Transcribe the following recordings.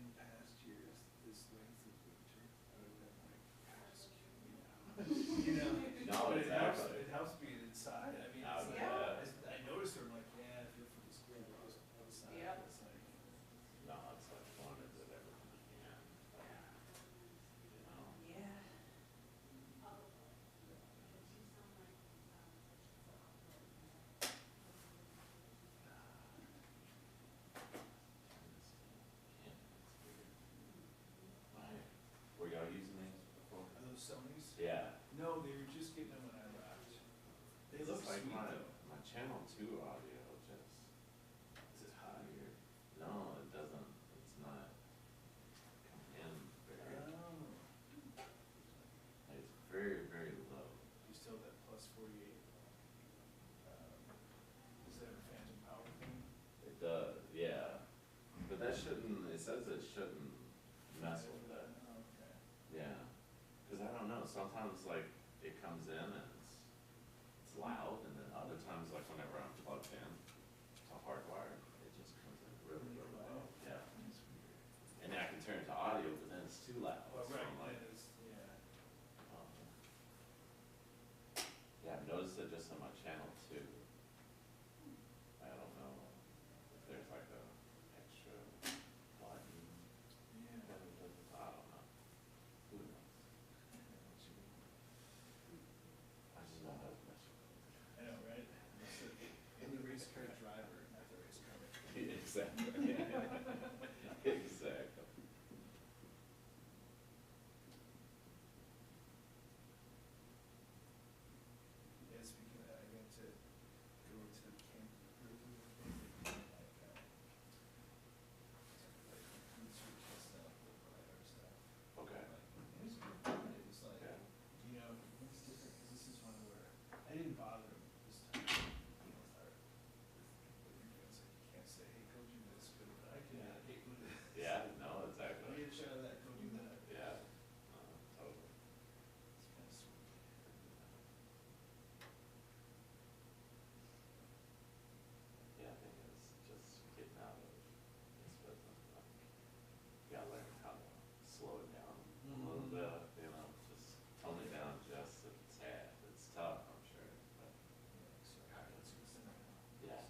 in past years, this length of winter, I would have been like, ask me now. You know? No, But exactly. it helps being inside, I mean, Oh, it's like, yeah. I noticed her, I'm like, yeah, I feel for the school, but outside, Yep. it's like, No, it's like fun as it ever can. You know? Yeah. Were y'all using these before? are those Sonys? Yeah. No, they were just getting them when I left. They It's look just like sweet my, though. my channel 2 audio just. Is it hot? Weird. No, it doesn't, it's not come in very, Oh. it's very, very low. You still have that plus 48. Is that a phantom power thing? It does, yeah. But that shouldn't, it says it shouldn't mess with that. Oh, okay. Yeah. Cause I don't know, sometimes like it comes in and it's loud, and then other times like whenever I'm plugged in to hardwire, it just comes in really, really low. Yeah. That's weird. And then I can turn it to audio, but then it's too loud. Well, So right, I'm like, that is, yeah. yeah, I've noticed it just on my channel too. I don't know if there's like a extra button. Yeah. I don't know. Who knows? I just know how to mess I know, right? And the race car driver, not the race car. with it. Exactly. Exactly. Yeah, speaking of that, I got to go to the camp group and like research and stuff, like stuff. Okay. It was good. It was like, Yeah. you know, it's different because this is one where I didn't bother him this time. You know, with our, with your friends, like, you can't say, hey, go do this, but I can, Yeah. hey, go do this. Yeah, no, Let me exactly. get a shot of that, go do that. Yeah, totally. It's kind of sweet. Yeah, I think it's just getting out of this business. Like, you gotta learn how to slow it down a little bit, you know, just tone it down just a tad. It's tough, I'm sure, but Yeah, so, all right, let's go sit down. Yeah.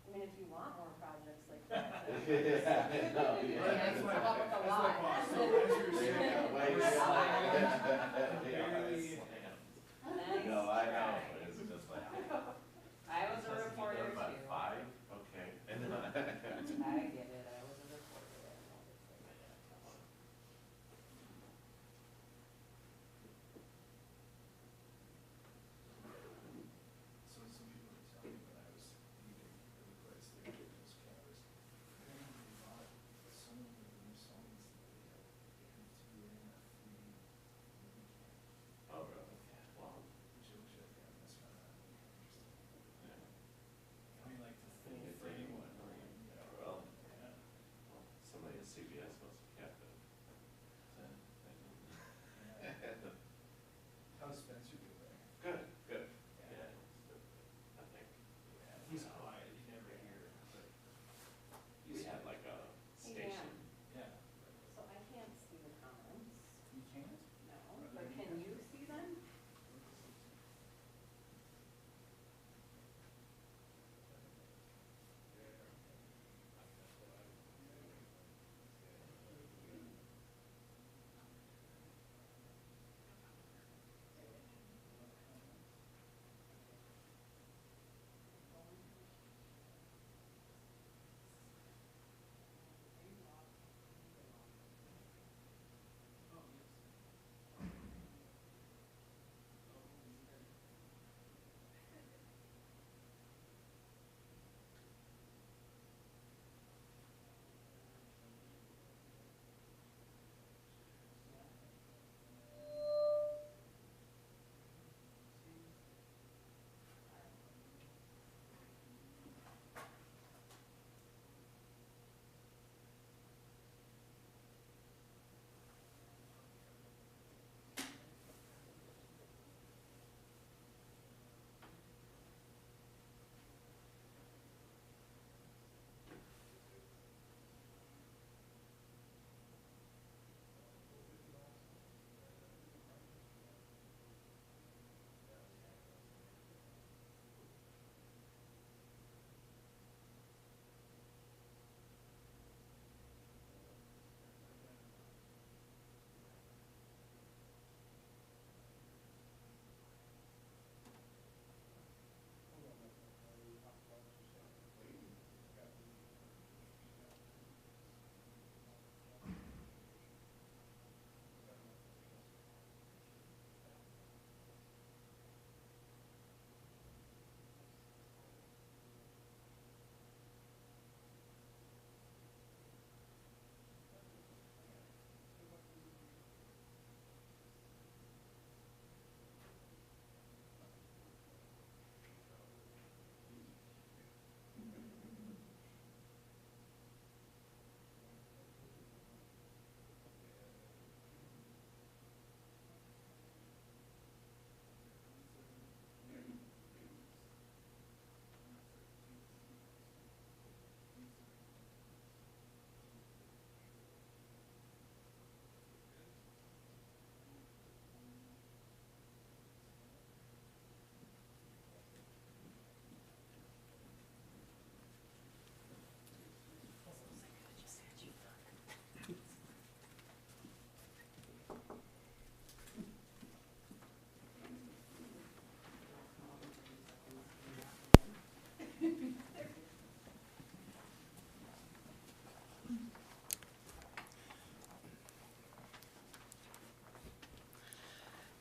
I mean, if you want more projects like that. then- Yeah, no, yeah. That's Come my, up with a that's lot. my boss, so as you were saying, Yeah, we're wait, sliding, yeah, very- it's- Nice No, I try. know, it's just like. I was a Supposed to be reporter done too. by 5? Okay. And then I get it, I was a reporter. So some people were telling me when I was leaving the place, they were getting those cameras. They bought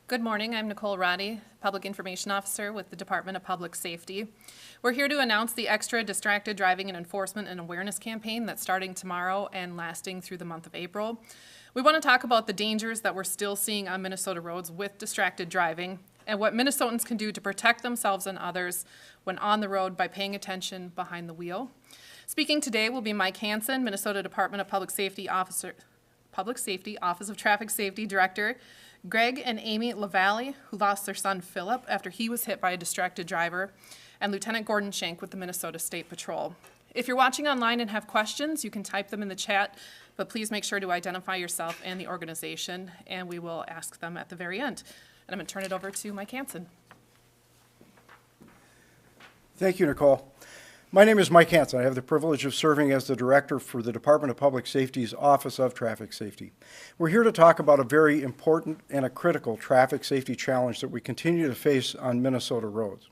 Good morning, I'm Nicole Roddy, Public Information Officer with the Department of Public Safety. We're here to announce the Extra Distracted Driving and Enforcement and Awareness campaign that's starting tomorrow and lasting through the month of April. We want to talk about the dangers that we're still seeing on Minnesota roads with distracted driving and what Minnesotans can do to protect themselves and others when on the road by paying attention behind the wheel. Speaking today will be Mike Hansen, Minnesota Department of Public Safety Office of Traffic Safety Director, Greg and Amy LaVallee, who lost their son Philip after he was hit by a distracted driver, and Lieutenant Gordon Shank with the Minnesota State Patrol. If you're watching online and have questions, you can type them in the chat, but please make sure to identify yourself and the organization, and we will ask them at the very end. And I'm going to turn it over to Mike Hansen. Thank you, Nicole. My name is Mike Hansen. I have the privilege of serving as the Director for the Department of Public Safety's Office of Traffic Safety. We're here to talk about a very important and a critical traffic safety challenge that we continue to face on Minnesota roads.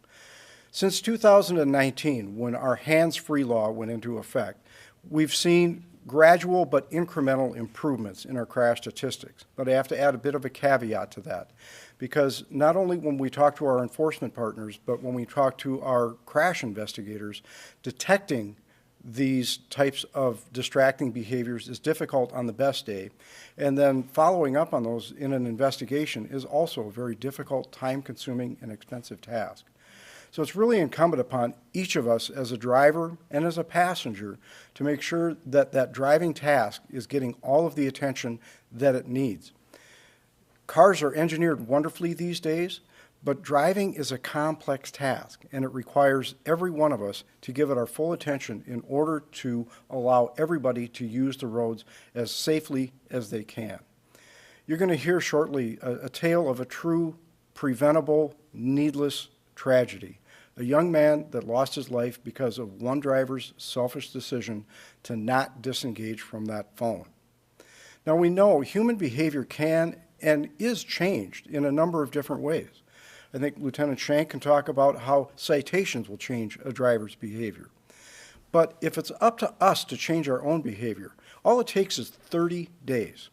Since 2019, when our hands-free law went into effect, we've seen gradual but incremental improvements in our crash statistics. But I have to add a bit of a caveat to that, because not only when we talk to our enforcement partners, but when we talk to our crash investigators, detecting these types of distracting behaviors is difficult on the best day, and then following up on those in an investigation is also a very difficult, time-consuming, and expensive task. So it's really incumbent upon each of us as a driver and as a passenger to make sure that that driving task is getting all of the attention that it needs. Cars are engineered wonderfully these days, but driving is a complex task, and it requires every one of us to give it our full attention in order to allow everybody to use the roads as safely as they can. You're going to hear shortly a tale of a true, preventable, needless tragedy. A young man that lost his life because of one driver's selfish decision to not disengage from that phone. Now, we know human behavior can and is changed in a number of different ways. I think Lieutenant Shank can talk about how citations will change a driver's behavior. But if it's up to us to change our own behavior, all it takes is 30 days.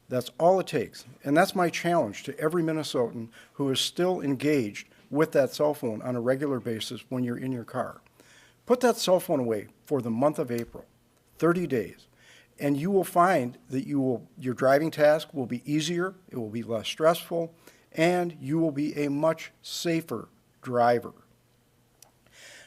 That's all it takes. And that's my challenge to every Minnesotan who is still engaged with that cell phone on a regular basis when you're in your car. Put that cell phone away for the month of April, 30 days, and you will find that your driving task will be easier, it will be less stressful, and you will be a much safer driver.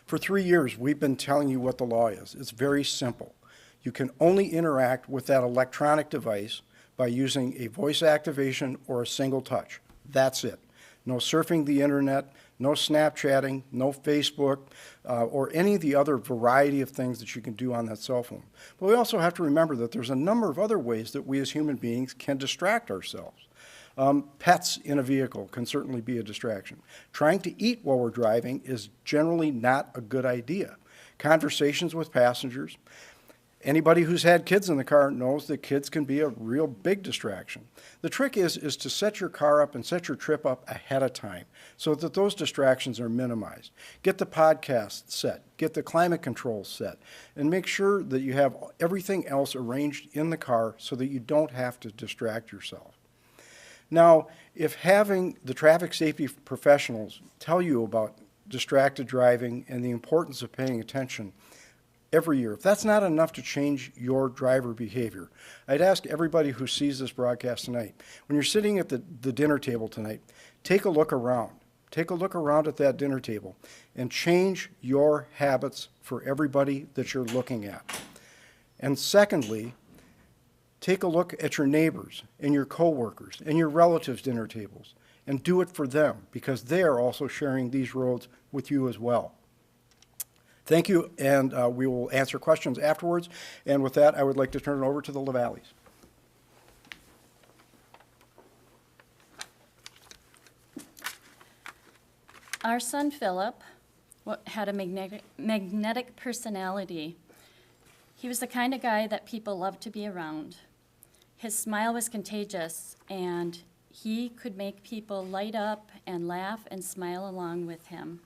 For 3 years, we've been telling you what the law is. It's very simple. You can only interact with that electronic device by using a voice activation or a single touch. That's it. No surfing the internet, no Snapchatting, no Facebook, or any of the other variety of things that you can do on that cell phone. But we also have to remember that there's a number of other ways that we as human beings can distract ourselves. Pets in a vehicle can certainly be a distraction. Trying to eat while we're driving is generally not a good idea. Conversations with passengers. Anybody who's had kids in the car knows that kids can be a real big distraction. The trick is to set your car up and set your trip up ahead of time so that those distractions are minimized. Get the podcast set, get the climate control set, and make sure that you have everything else arranged in the car so that you don't have to distract yourself. Now, if having the traffic safety professionals tell you about distracted driving and the importance of paying attention every year, if that's not enough to change your driver behavior, I'd ask everybody who sees this broadcast tonight, when you're sitting at the dinner table tonight, take a look around. Take a look around at that dinner table and change your habits for everybody that you're looking at. And secondly, take a look at your neighbors and your coworkers and your relatives' dinner tables and do it for them, because they are also sharing these roads with you as well. Thank you, and we will answer questions afterwards. And with that, I would like to turn it over to the LaVallees. Our son Philip had a magnetic personality. He was the kind of guy that people loved to be around. His smile was contagious, and he could make people light up and laugh and smile along with him.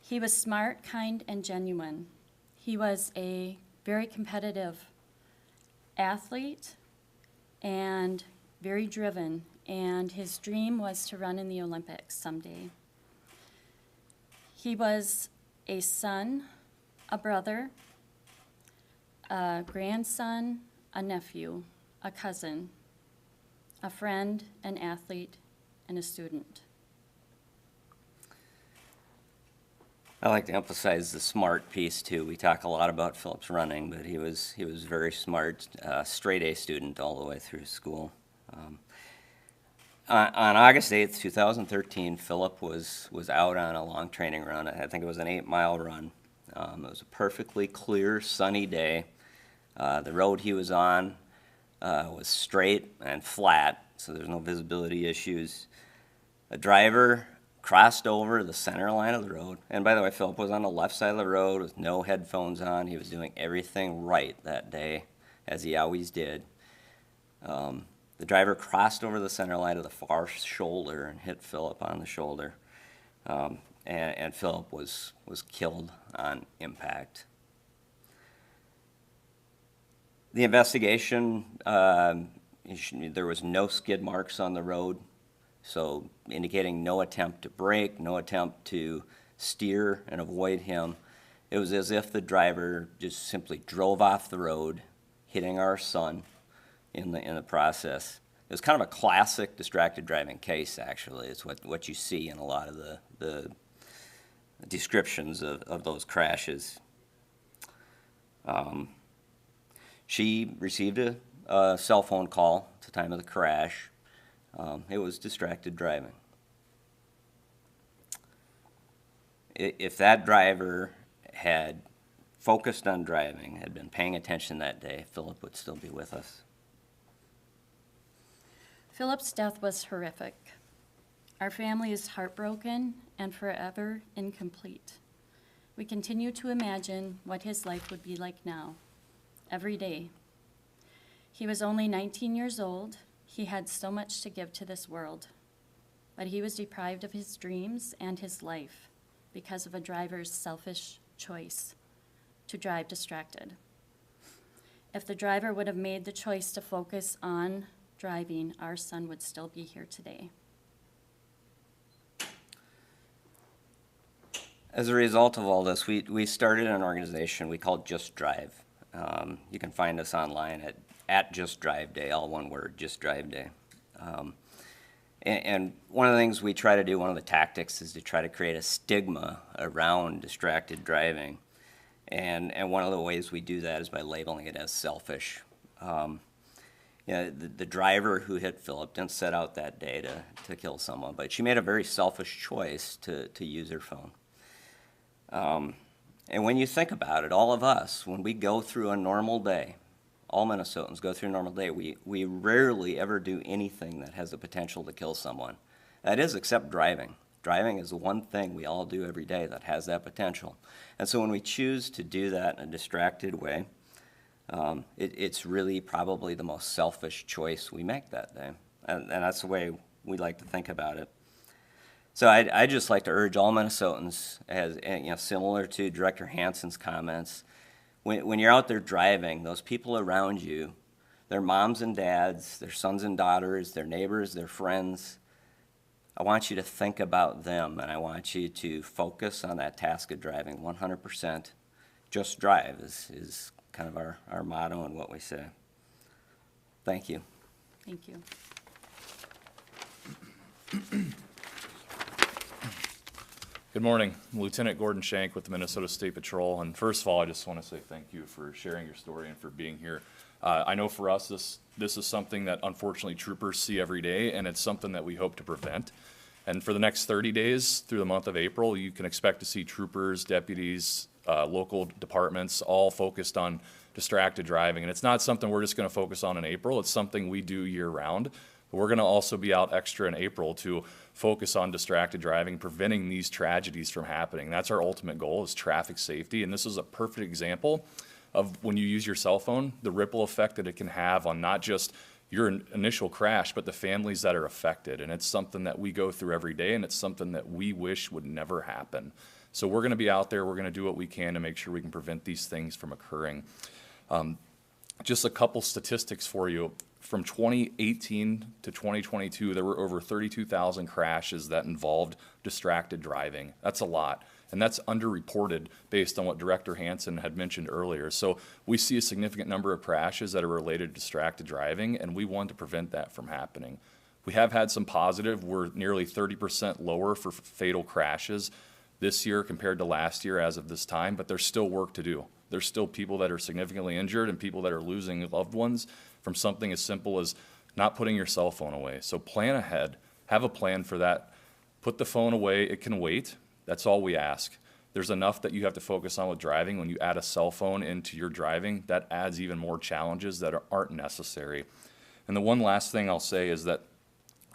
He was smart, kind, and genuine. He was a very competitive athlete and very driven and his dream was to run in the Olympics someday. He was a son, a brother, a grandson, a nephew, a cousin, a friend, an athlete, and a student. I like to emphasize the smart piece too. We talk a lot about Philip's running, but he was very smart, straight A student all the way through school. On August 8th, 2013, Philip was out on a long training run. I think it was an 8-mile run. It was a perfectly clear, sunny day. The road he was on was straight and flat, so there's no visibility issues. A driver crossed over the center line of the road. And by the way, Philip was on the left side of the road with no headphones on. He was doing everything right that day, as he always did. The driver crossed over the center line of the far shoulder and hit Philip on the shoulder. And Philip was killed on impact. The investigation, there was no skid marks on the road, so indicating no attempt to brake, no attempt to steer and avoid him. It was as if the driver just simply drove off the road, hitting our son in the process. It was kind of a classic distracted driving case, actually. It's what you see in a lot of the descriptions of those crashes. She received a cell phone call at the time of the crash. It was distracted driving. If that driver had focused on driving, had been paying attention that day, Philip would still be with us. Philip's death was horrific. Our family is heartbroken and forever incomplete. We continue to imagine what his life would be like now, every day. He was only 19 years old. He had so much to give to this world, but he was deprived of his dreams and his life because of a driver's selfish choice to drive distracted. If the driver would have made the choice to focus on driving, our son would still be here today. As a result of all this, we started an organization we called Just Drive. You can find us online at Just Drive Day, all one word, Just Drive Day. And one of the things we try to do, one of the tactics, is to try to create a stigma around distracted driving. And one of the ways we do that is by labeling it as selfish. The driver who hit Philip didn't set out that day to kill someone, but she made a very selfish choice to use her phone. And when you think about it, all of us, when we go through a normal day, all Minnesotans go through a normal day, we rarely ever do anything that has the potential to kill someone. That is, except driving. Driving is the one thing we all do every day that has that potential. And so when we choose to do that in a distracted way, it's really probably the most selfish choice we make that day. And that's the way we like to think about it. So I'd just like to urge all Minnesotans, as similar to Director Hansen's comments, when you're out there driving, those people around you, their moms and dads, their sons and daughters, their neighbors, their friends, I want you to think about them, and I want you to focus on that task of driving 100%. Just drive is kind of our motto and what we say. Thank you. Thank you. Good morning. I'm Lieutenant Gordon Shank with the Minnesota State Patrol. And first of all, I just want to say thank you for sharing your story and for being here. I know for us, this is something that unfortunately troopers see every day, and it's something that we hope to prevent. And for the next 30 days through the month of April, you can expect to see troopers, deputies, local departments all focused on distracted driving. And it's not something we're just going to focus on in April. It's something we do year round. But we're going to also be out extra in April to focus on distracted driving, preventing these tragedies from happening. That's our ultimate goal, is traffic safety. And this is a perfect example of when you use your cell phone, the ripple effect that it can have on not just your initial crash, but the families that are affected. And it's something that we go through every day, and it's something that we wish would never happen. So we're going to be out there. We're going to do what we can to make sure we can prevent these things from occurring. Just a couple statistics for you. from 2018 to 2022, there were over 32,000 crashes that involved distracted driving. That's a lot. And that's underreported based on what Director Hansen had mentioned earlier. So we see a significant number of crashes that are related to distracted driving, and we want to prevent that from happening. We have had some positive. We're nearly 30% lower for fatal crashes this year compared to last year as of this time, but there's still work to do. There's still people that are significantly injured and people that are losing loved ones from something as simple as not putting your cell phone away. So plan ahead, have a plan for that. Put the phone away, it can wait. That's all we ask. There's enough that you have to focus on with driving. When you add a cell phone into your driving, that adds even more challenges that aren't necessary. And the one last thing I'll say is that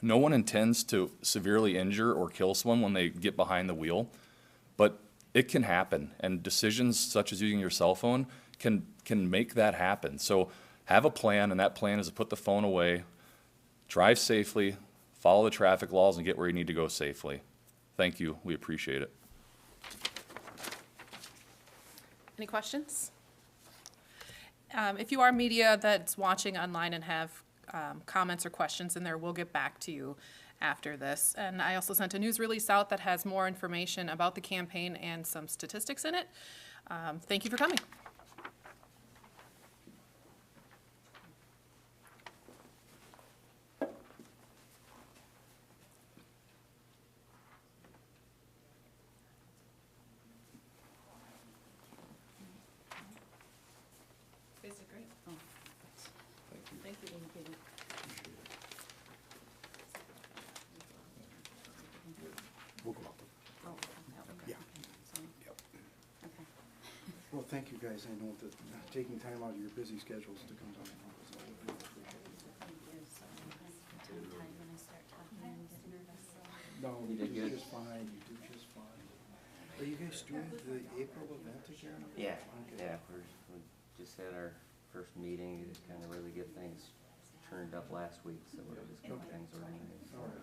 no one intends to severely injure or kill someone when they get behind the wheel, but it can happen, and decisions such as using your cell phone can make that happen. So have a plan, and that plan is to put the phone away, drive safely, follow the traffic laws, and get where you need to go safely. Thank you. We appreciate it. Any questions? If you are media that's watching online and have comments or questions in there, we'll get back to you after this. And I also sent a news release out that has more information about the campaign and some statistics in it. Thank you for coming. Great. Thank you. We'll go out. Yeah. Yep. Well, thank you guys. I know that taking time out of your busy schedules to come down. No, you do just fine. You do just fine. Are you guys doing the April event again? Yeah, Okay. yeah, we just had our first meeting to kind of really get things turned up last week, so we're just getting things organized. All right.